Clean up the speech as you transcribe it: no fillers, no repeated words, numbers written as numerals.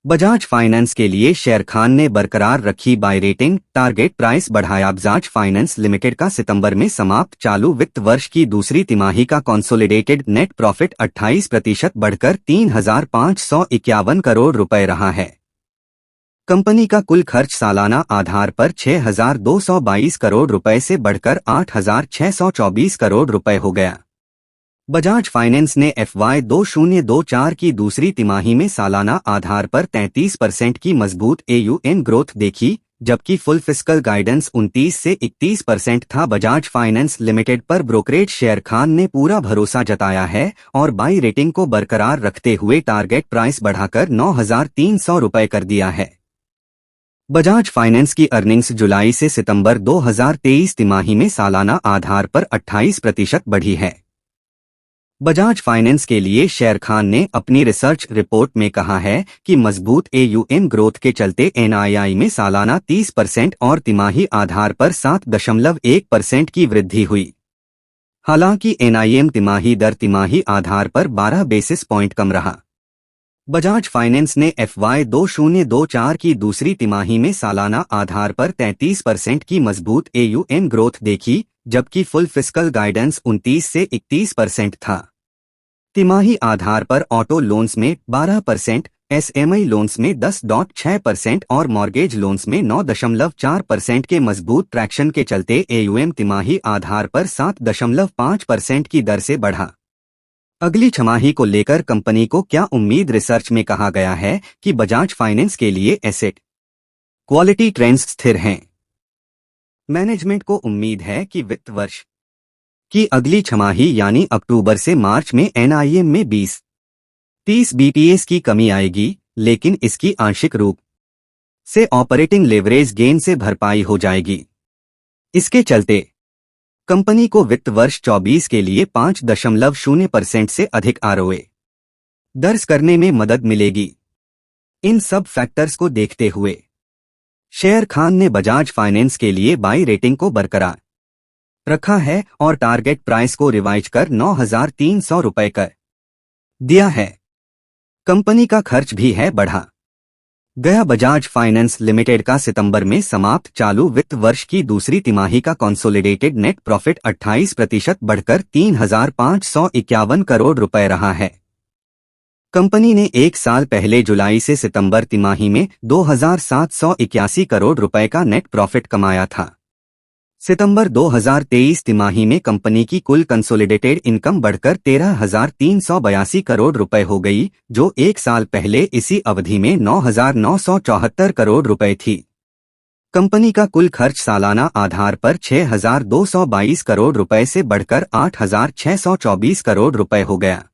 Bajaj finance के लिए शेर खान ने बरकरार रखी बाय रेटिंग, टारगेट प्राइस बढ़ाया। बजाज फाइनेंस लिमिटेड का सितंबर में समाप्त चालू वित्त वर्ष की दूसरी तिमाही का कंसोलिडेटेड नेट प्रॉफिट 28% बढ़कर 3,551 करोड़ रुपए रहा है। कंपनी का कुल खर्च सालाना आधार पर 6,222 करोड़ रुपए से बढ़कर 8,624 करोड़ रुपए हो गया। बजाज फाइनेंस ने FY 2024 की दूसरी तिमाही में सालाना आधार पर 33% की मजबूत AUM ग्रोथ देखी, जबकि फुल फिस्कल गाइडेंस 29 से 31% था। बजाज फाइनेंस लिमिटेड पर ब्रोकरेज शेर खान ने पूरा भरोसा जताया है और बाई रेटिंग को बरकरार रखते हुए टारगेट प्राइस बढ़ाकर 9,300 रुपए कर दिया है। बजाज फाइनेंस की अर्निंग्स जुलाई से सितंबर 2023 तिमाही में सालाना आधार पर 28% बढ़ी है। बजाज फाइनेंस के लिए शेर खान ने अपनी रिसर्च रिपोर्ट में कहा है कि मजबूत AUM ग्रोथ के चलते NII में सालाना 30% और तिमाही आधार पर 7.1% की वृद्धि हुई। हालांकि NIM तिमाही दर तिमाही आधार पर 12 बेसिस पॉइंट कम रहा। बजाज फाइनेंस ने FY 2024 की दूसरी तिमाही में सालाना आधार पर 33% की मजबूत AUM ग्रोथ देखी, जबकि फुल फिस्कल गाइडेंस 29 से 31% था। तिमाही आधार पर ऑटो लोन्स में 12%, SME लोन्स में 10.6% और मॉर्गेज लोन्स में 9.4% के मजबूत ट्रैक्शन के चलते AUM तिमाही आधार पर 7.5% की दर से बढ़ा। अगली छमाही को लेकर कंपनी को क्या उम्मीद? रिसर्च में कहा गया है कि बजाज फाइनेंस के लिए एसेट क्वालिटी ट्रेंड्स स्थिर हैं। मैनेजमेंट को उम्मीद है कि वित्त वर्ष की अगली छमाही यानी अक्टूबर से मार्च में NIM में 20-30 BPS की कमी आएगी, लेकिन इसकी आंशिक रूप से ऑपरेटिंग लेवरेज गेन से भरपाई हो जाएगी। इसके चलते कंपनी को वित्त वर्ष 24 के लिए 5.0% से अधिक ROA दर्ज करने में मदद मिलेगी। इन सब फैक्टर्स को देखते हुए शेर खान ने बजाज फाइनेंस के लिए बाई रेटिंग को बरकरार रखा है और टारगेट प्राइस को रिवाइज कर 9,300 रुपए कर दिया है। कंपनी का खर्च भी है बढ़ा गया। बजाज फाइनेंस लिमिटेड का सितंबर में समाप्त चालू वित्त वर्ष की दूसरी तिमाही का कंसोलिडेटेड नेट प्रॉफिट 28% बढ़कर 3,551 करोड़ रुपए रहा है। कंपनी ने एक साल पहले जुलाई से सितंबर तिमाही में 2,781 करोड़ रुपए का नेट प्रॉफिट कमाया था। सितंबर 2023 तिमाही में कंपनी की कुल कंसोलिडेटेड इनकम बढ़कर 13,382 करोड़ रुपए हो गई, जो एक साल पहले इसी अवधि में 9,974 करोड़ रुपए थी। कंपनी का कुल खर्च सालाना आधार पर 6,222 करोड़ रुपए से बढ़कर 8,624 करोड़ रुपए हो गया।